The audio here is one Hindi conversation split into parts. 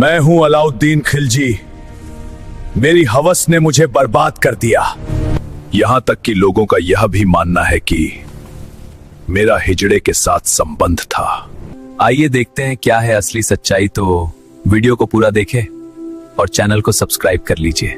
मैं हूं अलाउद्दीन खिलजी। मेरी हवस ने मुझे बर्बाद कर दिया। यहां तक कि लोगों का यह भी मानना है कि मेरा हिजड़े के साथ संबंध था। आइए देखते हैं क्या है असली सच्चाई। तो वीडियो को पूरा देखें और चैनल को सब्सक्राइब कर लीजिए।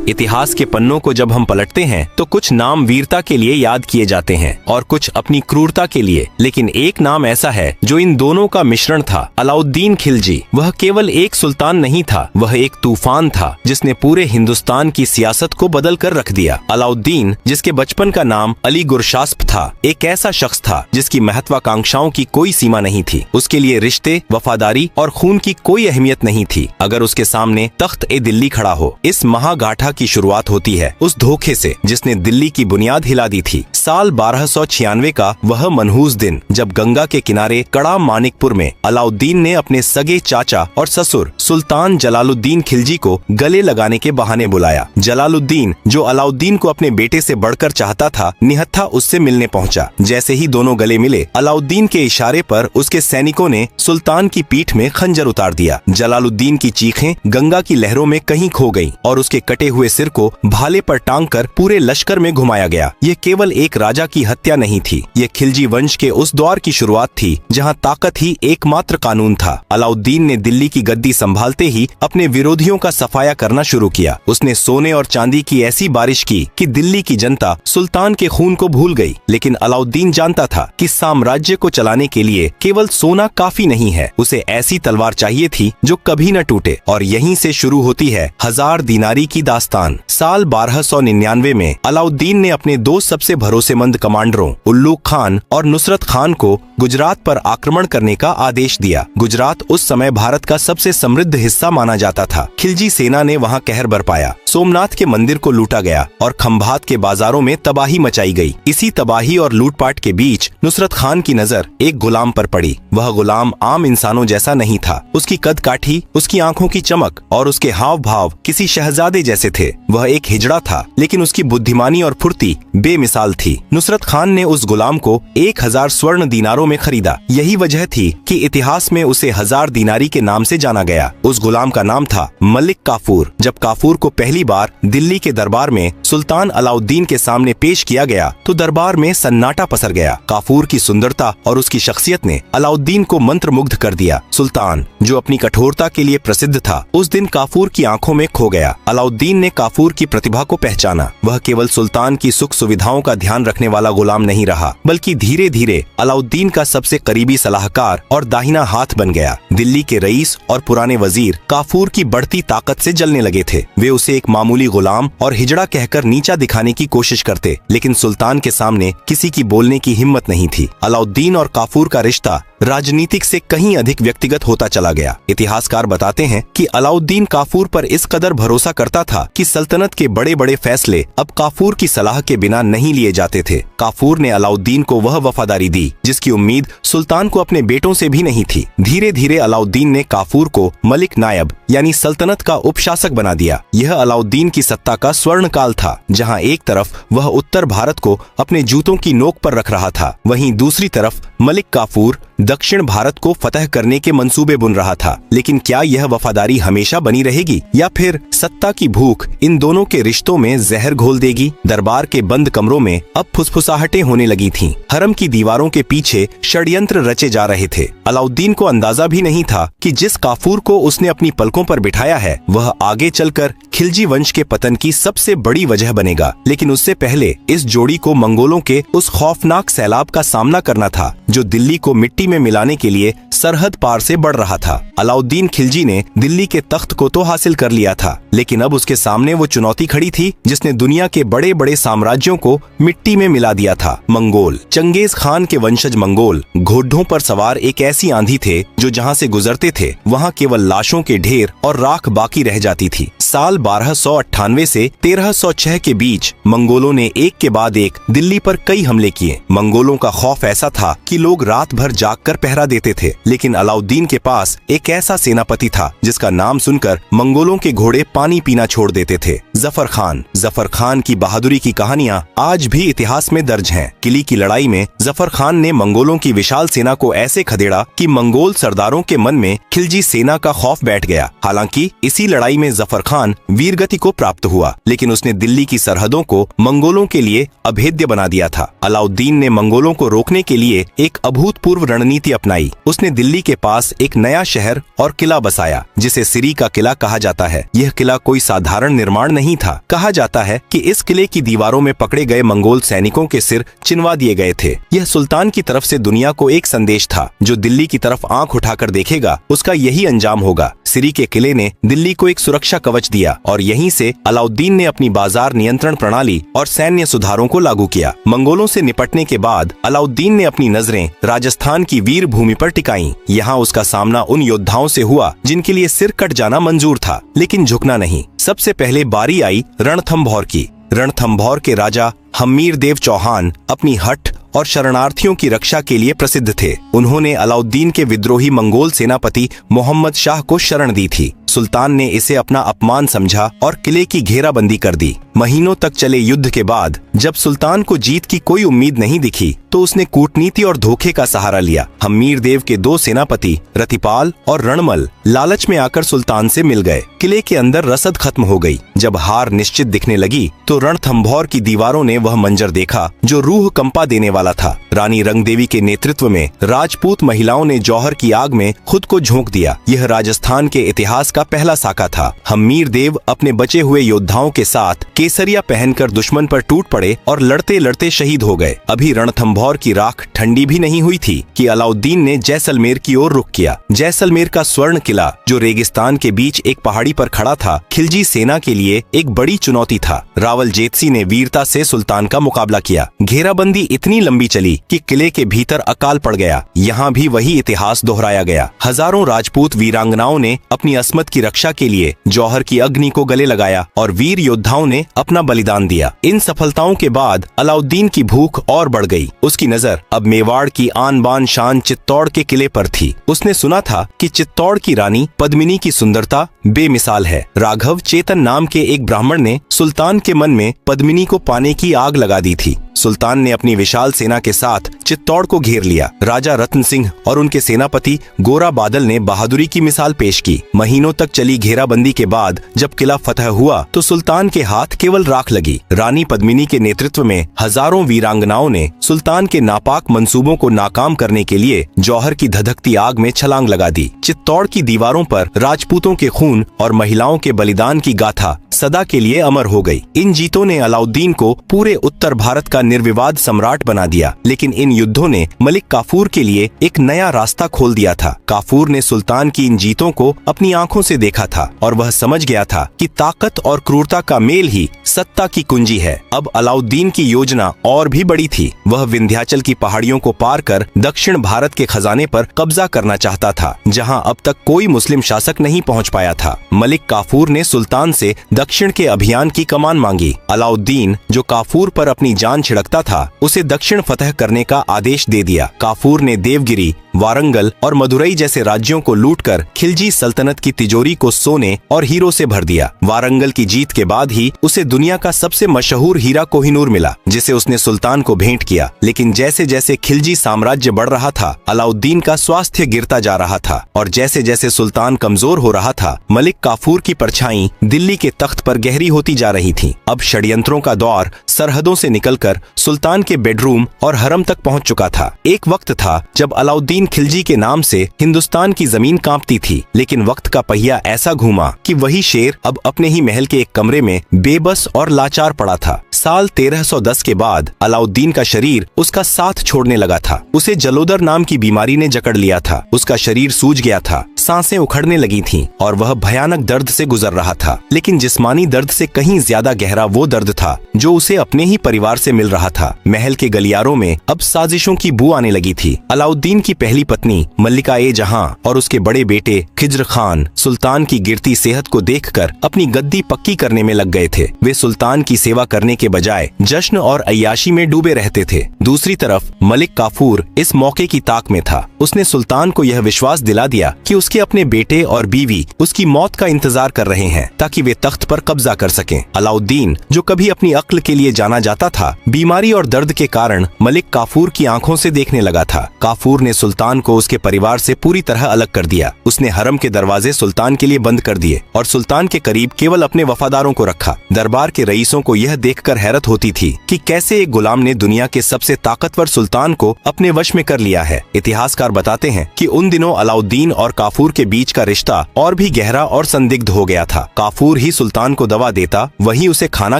इतिहास के पन्नों को जब हम पलटते हैं तो कुछ नाम वीरता के लिए याद किए जाते हैं और कुछ अपनी क्रूरता के लिए, लेकिन एक नाम ऐसा है जो इन दोनों का मिश्रण था, अलाउद्दीन खिलजी। वह केवल एक सुल्तान नहीं था, वह एक तूफान था जिसने पूरे हिंदुस्तान की सियासत को बदल कर रख दिया। अलाउद्दीन, जिसके बचपन का नाम अली गुरशास्प था, एक ऐसा शख्स था जिसकी महत्वाकांक्षाओं की कोई सीमा नहीं थी। उसके लिए रिश्ते, वफादारी और खून की कोई अहमियत नहीं थी। अगर उसके सामने तख्त-ए-दिल्ली खड़ा हो, इस महागाठा की शुरुआत होती है उस धोखे से जिसने दिल्ली की बुनियाद हिला दी थी। साल 1296 का वह मनहूस दिन, जब गंगा के किनारे कड़ा मानिकपुर में अलाउद्दीन ने अपने सगे चाचा और ससुर सुल्तान जलालुद्दीन खिलजी को गले लगाने के बहाने बुलाया। जलालुद्दीन, जो अलाउद्दीन को अपने बेटे से बढ़कर चाहता था, निहत्था उससे मिलने पहुंचा। जैसे ही दोनों गले मिले, अलाउद्दीन के इशारे पर उसके सैनिकों ने सुल्तान की पीठ में खंजर उतार दिया। जलालुद्दीन की चीखें गंगा की लहरों में कहीं खो गईं और उसके कटे हुए सिर को भाले पर टांग कर पूरे लश्कर में घुमाया गया। ये केवल एक राजा की हत्या नहीं थी, ये खिलजी वंश के उस दौर की शुरुआत थी जहां ताकत ही एकमात्र कानून था। अलाउद्दीन ने दिल्ली की गद्दी संभालते ही अपने विरोधियों का सफाया करना शुरू किया। उसने सोने और चांदी की ऐसी बारिश की कि दिल्ली की जनता सुल्तान के खून को भूल गई। लेकिन अलाउद्दीन जानता था कि साम्राज्य को चलाने के लिए केवल सोना काफी नहीं है, उसे ऐसी तलवार चाहिए थी जो कभी न टूटे। और यहीं से शुरू होती है 1000 दीनारी की दास्तान। साल 1299 में अलाउद्दीन ने अपने दो सबसे भरोसेमंद कमांडरों उल्लूक खान और नुसरत खान को गुजरात पर आक्रमण करने का आदेश दिया। गुजरात उस समय भारत का सबसे समृद्ध हिस्सा माना जाता था। खिलजी सेना ने वहां कहर बरपाया। सोमनाथ के मंदिर को लूटा गया और खंभात के बाजारों में तबाही मचाई गई। इसी तबाही और लूटपाट के बीच नुसरत खान की नजर एक गुलाम पर पड़ी। वह गुलाम आम इंसानों जैसा नहीं था। उसकी कद काठी, उसकी आंखों की चमक और उसके हाव भाव किसी शहजादे जैसे थे। वह एक हिजड़ा था, लेकिन उसकी बुद्धिमानी और फुर्ती बेमिसाल थी। नुसरत खान ने उस गुलाम को 1000 स्वर्ण दीनारों में खरीदा। यही वजह थी कि इतिहास में उसे 1000 दीनारी के नाम से जाना गया। उस गुलाम का नाम था मलिक काफूर। जब काफूर को पहली बार दिल्ली के दरबार में सुल्तान अलाउद्दीन के सामने पेश किया गया तो दरबार में सन्नाटा पसर गया। काफूर की सुंदरता और उसकी शख्सियत ने अलाउद्दीन को मंत्रमुग्ध कर दिया। सुल्तान, जो अपनी कठोरता के लिए प्रसिद्ध था, उस दिन काफूर की आंखों में खो गया। अलाउद्दीन ने काफूर की प्रतिभा को पहचाना। वह केवल सुल्तान की सुख सुविधाओं का ध्यान रखने वाला गुलाम नहीं रहा, बल्कि धीरे धीरे अलाउद्दीन का सबसे करीबी सलाहकार और दाहिना हाथ बन गया। दिल्ली के रईस और पुराने वजीर काफूर की बढ़ती ताकत से जलने लगे थे। वे उसे एक मामूली गुलाम और हिजड़ा कहकर नीचा दिखाने की कोशिश करते, लेकिन सुल्तान के सामने किसी की बोलने की हिम्मत नहीं थी। अलाउद्दीन और काफूर का रिश्ता राजनीतिक से कहीं अधिक व्यक्तिगत होता चला गया। इतिहासकार बताते हैं कि अलाउद्दीन काफूर पर इस कदर भरोसा करता था कि सल्तनत के बड़े बड़े फैसले अब काफूर की सलाह के बिना नहीं लिए जाते थे। काफूर ने अलाउद्दीन को वह वफादारी दी जिसकी उम्मीद सुल्तान को अपने बेटों से भी नहीं थी। धीरे धीरे अलाउद्दीन ने काफूर को मलिक नायब यानी सल्तनत का उपशासक बना दिया। यह अलाउद्दीन की सत्ता का स्वर्ण काल था, जहाँ एक तरफ वह उत्तर भारत को अपने जूतों की नोक पर रख रहा था, वहीं दूसरी तरफ मलिक काफूर दक्षिण भारत को फतह करने के मंसूबे बुन रहा था। लेकिन क्या यह वफादारी हमेशा बनी रहेगी या फिर सत्ता की भूख इन दोनों के रिश्तों में जहर घोल देगी? दरबार के बंद कमरों में अब फुसफुसाहटें होने लगी थीं। हरम की दीवारों के पीछे षड्यंत्र रचे जा रहे थे। अलाउद्दीन को अंदाजा भी नहीं था कि जिस काफूर को उसने अपनी पलकों पर बिठाया है, वह आगे चलकर खिलजी वंश के पतन की सबसे बड़ी वजह बनेगा। लेकिन उससे पहले इस जोड़ी को मंगोलों के उस खौफनाक सैलाब का सामना करना था जो दिल्ली को मिट्टी में मिलाने के लिए सरहद पार से बढ़ रहा था। अलाउद्दीन खिलजी ने दिल्ली के तख्त को तो हासिल कर लिया था, लेकिन अब उसके सामने वो चुनौती खड़ी थी जिसने दुनिया के बड़े बड़े साम्राज्यों को मिट्टी में मिला दिया था। मंगोल। चंगेज खान के वंशज मंगोल घोड़ों पर सवार एक ऐसी आंधी थे जो जहाँ से गुजरते थे वहाँ केवल लाशों के ढेर और राख बाकी रह जाती थी। साल 1298 से 1306 के बीच मंगोलों ने एक के बाद एक दिल्ली पर कई हमले किए। मंगोलों का खौफ ऐसा था कि लोग रात भर जागकर पहरा देते थे, लेकिन अलाउद्दीन के पास एक ऐसा सेनापति था जिसका नाम सुनकर मंगोलों के घोड़े पानी पीना छोड़ देते थे, जफर खान की बहादुरी की कहानियां आज भी इतिहास में दर्ज हैं। किली की लड़ाई में जफर खान ने मंगोलों की विशाल सेना को ऐसे खदेड़ा कि मंगोल सरदारों के मन में खिलजी सेना का खौफ बैठ गया। हालांकि इसी लड़ाई में जफर खान वीरगति को प्राप्त हुआ, लेकिन उसने दिल्ली की सरहदों को मंगोलों के लिए अभेद्य बना दिया था। अलाउद्दीन ने मंगोलों को रोकने के लिए एक अभूतपूर्व रणनीति अपनाई। उसने दिल्ली के पास एक नया शहर और किला बसाया, जिसे सिरी का किला कहा जाता है। यह किला कोई साधारण निर्माण नहीं था। कहा जाता है कि इस किले की दीवारों में पकड़े गए मंगोल सैनिकों के सिर चिनवा दिए गए थे। यह सुल्तान की तरफ से दुनिया को एक संदेश था, जो दिल्ली की तरफ आंख उठाकर देखेगा उसका यही अंजाम होगा। सिरी के किले ने दिल्ली को एक सुरक्षा कवच दिया और यहीं से अलाउद्दीन ने अपनी बाजार नियंत्रण प्रणाली और सैन्य सुधारों को लागू किया। मंगोलों से निपटने के बाद अलाउद्दीन ने अपनी नजरें राजस्थान की वीर भूमि पर टिकाईं। यहाँ उसका सामना उन योद्धाओं से हुआ जिनके लिए सिर कट जाना मंजूर था, लेकिन झुकना नहीं। सबसे पहले बारी आई रणथंभौर की। रणथंभौर के राजा हम्मीर देव चौहान अपनी हठ और शरणार्थियों की रक्षा के लिए प्रसिद्ध थे। उन्होंने अलाउद्दीन के विद्रोही मंगोल सेनापति मोहम्मद शाह को शरण दी थी। सुल्तान ने इसे अपना अपमान समझा और किले की घेराबंदी कर दी। महीनों तक चले युद्ध के बाद जब सुल्तान को जीत की कोई उम्मीद नहीं दिखी, तो उसने कूटनीति और धोखे का सहारा लिया। हम्मीर देव के दो सेनापति रतिपाल और रणमल लालच में आकर सुल्तान से मिल गए। किले के अंदर रसद खत्म हो गई। जब हार निश्चित दिखने लगी, तो रणथंभौर की दीवारों ने वह मंजर देखा जो रूह कंपा देने वाला था। रानी रंगदेवी के नेतृत्व में राजपूत महिलाओं ने जौहर की आग में खुद को झोंक दिया। यह राजस्थान के इतिहास का पहला साका था। हम्मीर देव अपने बचे हुए योद्धाओं के साथ केसरिया पहनकर दुश्मन पर टूट पड़े और लड़ते लड़ते शहीद हो गए। अभी रणथंभौर की राख ठंडी भी नहीं हुई थी कि अलाउद्दीन ने जैसलमेर की ओर रुख किया। जैसलमेर का स्वर्ण किला, जो रेगिस्तान के बीच एक पहाड़ी पर खड़ा था, खिलजी सेना के लिए एक बड़ी चुनौती था। रावल जेतसी ने वीरता से सुल्तान का मुकाबला किया। घेराबंदी इतनी लंबी चली कि किले के भीतर अकाल पड़ गया। यहाँ भी वही इतिहास दोहराया गया। हजारों राजपूत वीरांगनाओं ने अपनी अस्मत की रक्षा के लिए जौहर की अग्नि को गले लगाया और वीर योद्धाओं ने अपना बलिदान दिया। इन सफलताओं के बाद अलाउद्दीन की भूख और बढ़ गई। उसकी नजर अब मेवाड़ की आन बान शान चित्तौड़ के किले पर थी। उसने सुना था कि चित्तौड़ की रानी पद्मिनी की सुंदरता बेमिसाल है। राघव चेतन नाम के एक ब्राह्मण ने सुल्तान के मन में पद्मिनी को पाने की आग लगा दी थी। सुल्तान ने अपनी विशाल सेना के साथ चित्तौड़ को घेर लिया। राजा रतन सिंह और उनके सेनापति गोरा बादल ने बहादुरी की मिसाल पेश की। महीनों तक चली घेराबंदी के बाद जब किला फतह हुआ, तो सुल्तान के हाथ केवल राख लगी। रानी पद्मिनी के नेतृत्व में हजारों वीरांगनाओं ने सुल्तान के नापाक मंसूबों को नाकाम करने के लिए जौहर की धधकती आग में छलांग लगा दी। चित्तौड़ की दीवारों पर राजपूतों के खून और महिलाओं के बलिदान की गाथा सदा के लिए अमर हो गई। इन जीतों ने अलाउद्दीन को पूरे उत्तर भारत का निर्विवाद सम्राट बना दिया, लेकिन इन युद्धों ने मलिक काफूर के लिए एक नया रास्ता खोल दिया था। काफूर ने सुल्तान की इन जीतों को अपनी आंखों से देखा था और वह समझ गया था कि ताकत और क्रूरता का मेल ही सत्ता की कुंजी है। अब अलाउद्दीन की योजना और भी बड़ी थी। वह विंध्याचल की पहाड़ियों को पार कर दक्षिण भारत के खजाने पर कब्जा करना चाहता था, जहां अब तक कोई मुस्लिम शासक नहीं पहुंच पाया था। मलिक काफूर ने सुल्तान से दक्षिण के अभियान की कमान मांगी। अलाउद्दीन, जो काफूर पर अपनी जान छिड़कता था, उसे दक्षिण फतह करने का आदेश दे दिया। काफूर ने देवगिरी, वारंगल और मदुरई जैसे राज्यों को लूटकर खिलजी सल्तनत की तिजोरी को सोने और हीरो से भर दिया। वारंगल की जीत के बाद ही उसे दुनिया का सबसे मशहूर हीरा कोहिनूर मिला, जिसे उसने सुल्तान को भेंट किया। लेकिन जैसे जैसे खिलजी साम्राज्य बढ़ रहा था, अलाउद्दीन का स्वास्थ्य गिरता जा रहा था और जैसे जैसे सुल्तान कमजोर हो रहा था, मलिक काफूर की परछाई दिल्ली के तख्त पर गहरी होती जा रही थी। अब षड्यंत्रों का दौर सरहदों से निकलकर सुल्तान के बेडरूम और हरम तक पहुंच चुका था। एक वक्त था जब अलाउद्दीन खिलजी के नाम से हिंदुस्तान की जमीन कांपती थी, लेकिन वक्त का पहिया ऐसा घूमा कि वही शेर अब अपने ही महल के एक कमरे में बेबस और लाचार पड़ा था। साल 1310 के बाद अलाउद्दीन का शरीर उसका साथ छोड़ने लगा था। उसे जलोदर नाम की बीमारी ने जकड़ लिया था। उसका शरीर सूज गया था, सांसें उखड़ने लगी थीं और वह भयानक दर्द से गुजर रहा था। लेकिन जिस्मानी दर्द से कहीं ज्यादा गहरा वो दर्द था जो उसे अपने ही परिवार से मिल रहा था। महल के गलियारों में अब साजिशों की बू आने लगी थी। अलाउद्दीन की पहली पत्नी मल्लिका ए जहां और उसके बड़े बेटे खिज्र खान सुल्तान की गिरती सेहत को देखकर अपनी गद्दी पक्की करने में लग गए थे। वे सुल्तान की सेवा करने के बजाय जश्न और अय्याशी में डूबे रहते थे। दूसरी तरफ मलिक काफूर इस मौके की ताक में था। उसने सुल्तान को यह विश्वास दिला दिया कि उसके अपने बेटे और बीवी उसकी मौत का इंतजार कर रहे हैं ताकि वे तख्त पर कब्जा कर सकें। अलाउद्दीन, जो कभी अपनी अक्ल के लिए जाना जाता था, बीमारी और दर्द के कारण मलिक काफूर की आंखों से देखने लगा था। काफूर ने सुल्तान को उसके परिवार से पूरी तरह अलग कर दिया। उसने हरम के दरवाजे सुल्तान के लिए बंद कर दिए और सुल्तान के करीब केवल अपने वफादारों को रखा। दरबार के रईसों को यह देखकर हैरत होती थी कि कैसे एक गुलाम ने दुनिया के सबसे ताकतवर सुल्तान को अपने वश में कर लिया है। इतिहासकार बताते हैं कि उन दिनों अलाउद्दीन और काफूर के बीच का रिश्ता और भी गहरा और संदिग्ध हो गया था। काफूर ही सुल्तान को दवा देता, वही उसे खाना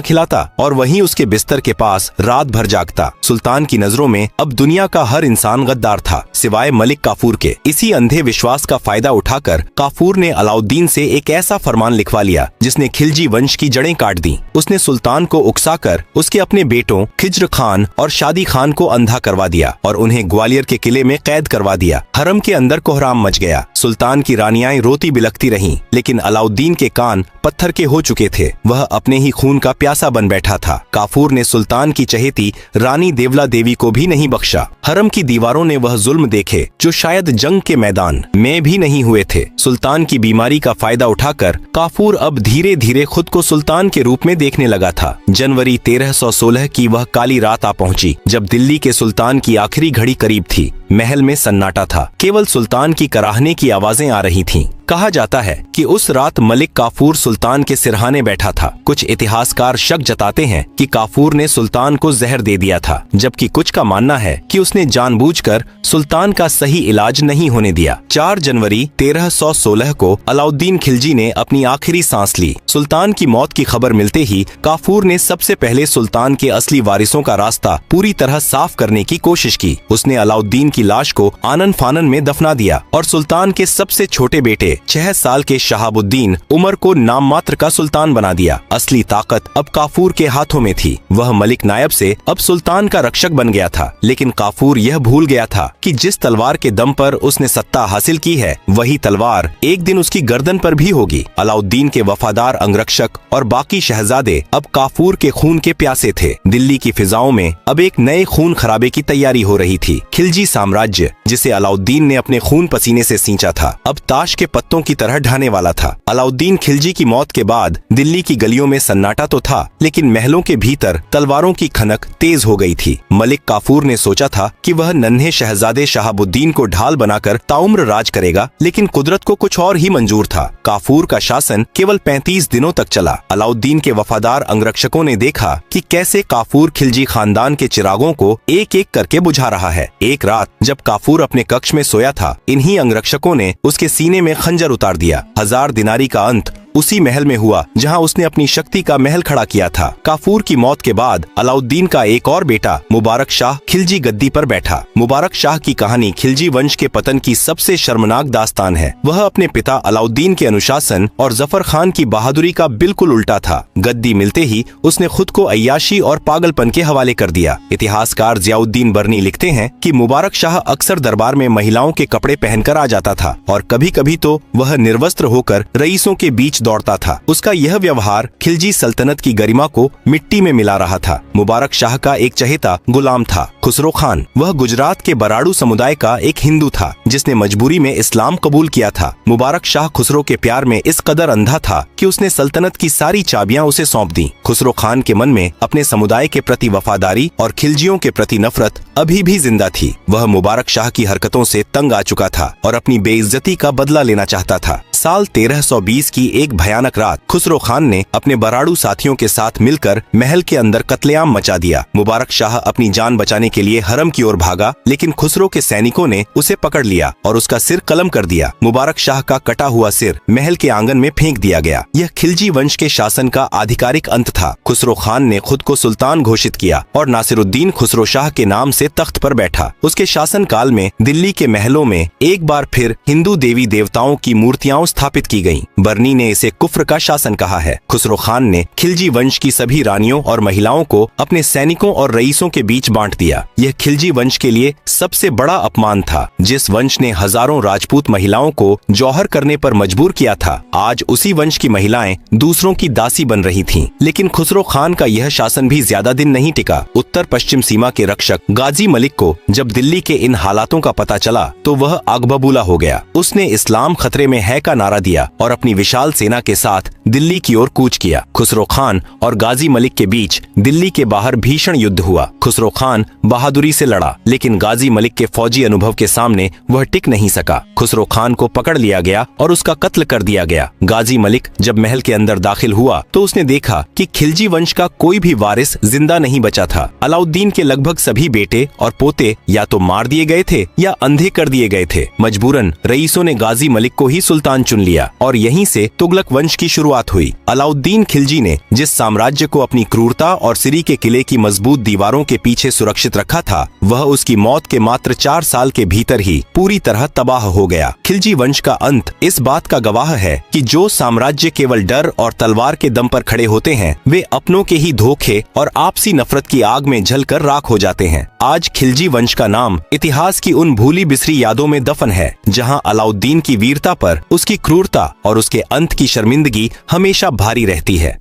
खिलाता और वही उसके बिस्तर के पास रात भर जागता। सुल्तान की नजरों में अब दुनिया का हर इंसान गद्दार था, सिवाय मलिक काफूर के। इसी अंधे विश्वास का फायदा उठाकर काफूर ने अलाउद्दीन से एक ऐसा फरमान लिखवा लिया जिसने खिलजी वंश की जड़ें काट दी। उसने सुल्तान को उकसाकर उसके अपने बेटों खिज्र खान और शादी खान को अंधा करवा दिया और उन्हें ग्वालियर के किले में कैद करवा दिया। हरम के अंदर कोहराम मच गया। सुल्तान की रानियां रोती बिलखती रहीं, लेकिन अलाउद्दीन के कान पत्थर के हो चुके थे। वह अपने ही खून का प्यासा बन बैठा था। काफूर ने सुल्तान की चहेती रानी देवला देवी को भी नहीं बख्शा। हरम की दीवारों ने वह जुल्म देखे जो शायद जंग के मैदान में भी नहीं हुए थे। सुल्तान की बीमारी का फायदा उठाकर काफूर अब धीरे धीरे खुद को सुल्तान के रूप में देखने लगा था। जनवरी 1316 की वह काली रात आ पहुंची जब दिल्ली के सुल्तान की आखिरी घड़ी करीब थी। महल में सन्नाटा था, केवल सुल्तान की कराहने की आवाजें आ रही थीं। कहा जाता है कि उस रात मलिक काफूर सुल्तान के सिरहाने बैठा था। कुछ इतिहासकार शक जताते हैं कि काफूर ने सुल्तान को जहर दे दिया था, जबकि कुछ का मानना है कि उसने जानबूझकर सुल्तान का सही इलाज नहीं होने दिया। 4 जनवरी 1316 को अलाउद्दीन खिलजी ने अपनी आखिरी सांस ली। सुल्तान की मौत की खबर मिलते ही काफूर ने सबसे पहले सुल्तान के असली वारिसों का रास्ता पूरी तरह साफ करने की कोशिश की। उसने अलाउद्दीन की लाश को आनन फानन में दफना दिया और सुल्तान के सबसे छोटे बेटे 6 साल के शहाबुद्दीन उमर को नाम मात्र का सुल्तान बना दिया। असली ताकत अब काफूर के हाथों में थी। वह मलिक नायब से अब सुल्तान का रक्षक बन गया था। लेकिन काफूर यह भूल गया था कि जिस तलवार के दम पर उसने सत्ता हासिल की है, वही तलवार एक दिन उसकी गर्दन पर भी होगी। अलाउद्दीन के वफादार अंगरक्षक और बाकी शहजादे अब काफूर के खून के प्यासे थे। दिल्ली की फिजाओं में अब एक नए खून खराबे की तैयारी हो रही थी। खिलजी साम्राज्य, जिसे अलाउद्दीन ने अपने खून पसीने से सींचा था, अब ताश के पत्तों की तरह ढहने वाला था। अलाउद्दीन खिलजी की मौत के बाद दिल्ली की गलियों में सन्नाटा तो था, लेकिन महलों के भीतर तलवारों की खनक तेज हो गई थी। मलिक काफूर ने सोचा था कि वह नन्हे शहजादे शहाबुद्दीन को ढाल बनाकर ताउम्र राज करेगा, लेकिन कुदरत को कुछ और ही मंजूर था। काफूर का शासन केवल 35 दिनों तक चला। अलाउद्दीन के वफादार अंगरक्षकों ने देखा कि कैसे काफूर खिलजी खानदान के चिरागों को एक एक करके बुझा रहा है। एक रात जब काफूर अपने कक्ष में सोया था, इन्हीं अंगरक्षकों ने उसके सीने में खंजर उतार दिया। 1000 दिनारी का अंत उसी महल में हुआ जहां उसने अपनी शक्ति का महल खड़ा किया था। काफूर की मौत के बाद अलाउद्दीन का एक और बेटा मुबारक शाह खिलजी गद्दी पर बैठा। मुबारक शाह की कहानी खिलजी वंश के पतन की सबसे शर्मनाक दास्तान है। वह अपने पिता अलाउद्दीन के अनुशासन और जफर खान की बहादुरी का बिल्कुल उल्टा था। गद्दी मिलते ही उसने खुद को अय्याशी और पागलपन के हवाले कर दिया। इतिहासकार जियाउद्दीन बरनी लिखते हैं कि मुबारक शाह अक्सर दरबार में महिलाओं के कपड़े पहनकर आ जाता था और कभी कभी तो वह निर्वस्त्र होकर रईसों के बीच दौड़ता था। उसका यह व्यवहार खिलजी सल्तनत की गरिमा को मिट्टी में मिला रहा था। मुबारक शाह का एक चहेता गुलाम था, खुसरो खान। वह गुजरात के बराड़ू समुदाय का एक हिंदू था जिसने मजबूरी में इस्लाम कबूल किया था। मुबारक शाह खुसरो के प्यार में इस कदर अंधा था कि उसने सल्तनत की सारी चाबियां उसे सौंप दी। खुसरो खान के मन में अपने समुदाय के प्रति वफादारी और खिलजियों के प्रति नफरत अभी भी जिंदा थी। वह मुबारक शाह की हरकतों से तंग आ चुका था और अपनी बेइज्जती का बदला लेना चाहता था। साल 1320 की एक भयानक रात खुसरो खान ने अपने बराड़ू साथियों के साथ मिलकर महल के अंदर कत्लेआम मचा दिया। मुबारक शाह अपनी जान बचाने के लिए हरम की ओर भागा, लेकिन खुसरो के सैनिकों ने उसे पकड़ लिया और उसका सिर कलम कर दिया। मुबारक शाह का कटा हुआ सिर महल के आंगन में फेंक दिया गया। यह खिलजी वंश के शासन का आधिकारिक अंत था। खुसरो खान ने खुद को सुल्तान घोषित किया और नासिरुद्दीन खुसरो शाह के नाम से तख्त पर बैठा। उसके शासन काल में दिल्ली के महलों में एक बार फिर हिंदू देवी देवताओं की मूर्तियां स्थापित की गईं। बर्नी ने इसे कुफ्र का शासन कहा है। खुसरो खान ने खिलजी वंश की सभी रानियों और महिलाओं को अपने सैनिकों और रईसों के बीच बांट दिया। यह खिलजी वंश के लिए सबसे बड़ा अपमान था। जिस वंश ने हजारों राजपूत महिलाओं को जौहर करने पर मजबूर किया था, आज उसी वंश की महिलाएं दूसरों की दासी बन रही थीं। लेकिन खुसरो खान का यह शासन भी ज्यादा दिन नहीं टिका। उत्तर पश्चिम सीमा के रक्षक गाजी मलिक को जब दिल्ली के इन हालातों का पता चला तो वह आग बबूला हो गया। उसने इस्लाम खतरे में है का नारा दिया और अपनी विशाल सेना के साथ दिल्ली की ओर कूच किया। खुसरो खान और गाजी मलिक के बीच दिल्ली के बाहर भीषण युद्ध हुआ। खुसरो खान बहादुरी से लड़ा, लेकिन गाजी मलिक के फौजी अनुभव के सामने वह टिक नहीं सका। खुसरो खान को पकड़ लिया गया और उसका कत्ल कर दिया गया। गाजी मलिक जब महल के अंदर दाखिल हुआ तो उसने देखा कि खिलजी वंश का कोई भी वारिस जिंदा नहीं बचा था। अलाउद्दीन के लगभग सभी बेटे और पोते या तो मार दिए गए थे या अंधे कर दिए गए थे। मजबूरन रईसों ने गाजी मलिक को ही सुल्तान चुन लिया और यहीं से तुगलक वंश की शुरुआत हुई। अलाउद्दीन खिलजी ने जिस साम्राज्य को अपनी क्रूरता और सिरी के किले की मजबूत दीवारों के पीछे सुरक्षित रखा था, वह उसकी मौत के मात्र 4 साल के भीतर ही पूरी तरह तबाह हो गया। खिलजी वंश का अंत इस बात का गवाह है कि जो साम्राज्य केवल डर और तलवार के दम पर खड़े होते हैं, वे अपनों के ही धोखे और आपसी नफरत की आग में जलकर राख हो जाते हैं। आज खिलजी वंश का नाम इतिहास की उन भूली बिसरी यादों में दफन है, जहां अलाउद्दीन की वीरता पर उसकी क्रूरता और उसके अंत की शर्मिंदगी हमेशा भारी रहती है।